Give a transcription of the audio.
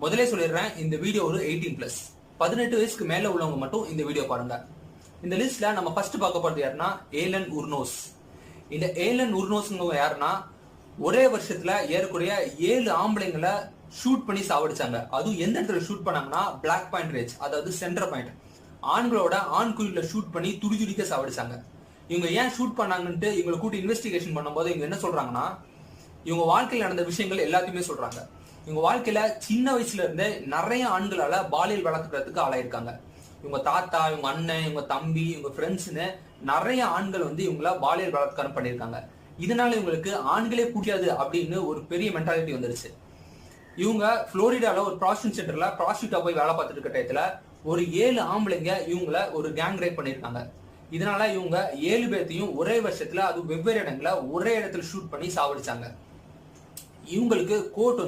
முதலே சொல்லிடுறேன், இந்த வீடியோ ஒரு 18+. 18 வயசுக்கு மேல உள்ளவங்க மட்டும் இந்த வீடியோ பாருங்க. இந்த லிஸ்ட்ல நம்ம ஃபர்ஸ்ட் பார்க்க போறது யாருன்னா ஏலன் உர்னோஸ். இந்த ஏலன் உர்னோஸ்ங்க யாருன்னா ஒரே வருஷத்துல ஏறக்குறைய 7 ஆம்பளைங்களை ஷூட் பண்ணி சாவடிச்சாங்க. அதுவும் எந்த இடத்துல ஷூட் பண்ணாங்கன்னா பிளாக் பாயிண்ட் ரேஞ்ச், அதாவது சென்டர் பாயிண்ட், ஆண்களோட ஆண் குயில ஷூட் பண்ணி துடிதுடிக்க சாவடிச்சாங்க. இவங்க ஏன் ஷூட் பண்ணாங்கன்ட்டு இவங்களை கூட்டி இன்வெஸ்டிகேஷன் பண்ணும்போது இவங்க என்ன சொல்றாங்கன்னா, இவங்க வாழ்க்கையில் நடந்த விஷயங்கள் எல்லாத்தையுமே சொல்றாங்க. இவங்க வாழ்க்கையில சின்ன வயசுல இருந்தே நிறைய ஆண்களால பாலியல் வளர்க்கறதுக்கு ஆளாயிருக்காங்க. இவங்க தாத்தா, இவங்க அண்ணன், இவங்க தம்பி, இவங்க ஃப்ரெண்ட்ஸ்னு நிறைய ஆண்கள் இவங்கள பாலியல் பலாத்காரம் பண்ணியிருக்காங்க. இதனால இவங்களுக்கு ஆண்களே பிடிக்காது அப்படின்னு ஒரு பெரிய மென்டாலிட்டி வந்துருச்சு. இவங்க புளோரிடால ஒரு ப்ராஸ்டியூட் சென்டர்ல ப்ராஸ்டியூட்டா போய் வேலை பார்த்துட்டு இருக்க டயத்துல ஒரு 7 ஆம்பளைங்க இவங்கள ஒரு கேங் ரேப் பண்ணியிருக்காங்க. இதனால இவங்க 7 பேர்த்தையும் ஒரே வருஷத்துல, அது வெவ்வேறு இடங்களை ஒரே இடத்துல ஷூட் பண்ணி சாவடிச்சாங்க. இவங்களுக்கு கோர்ட்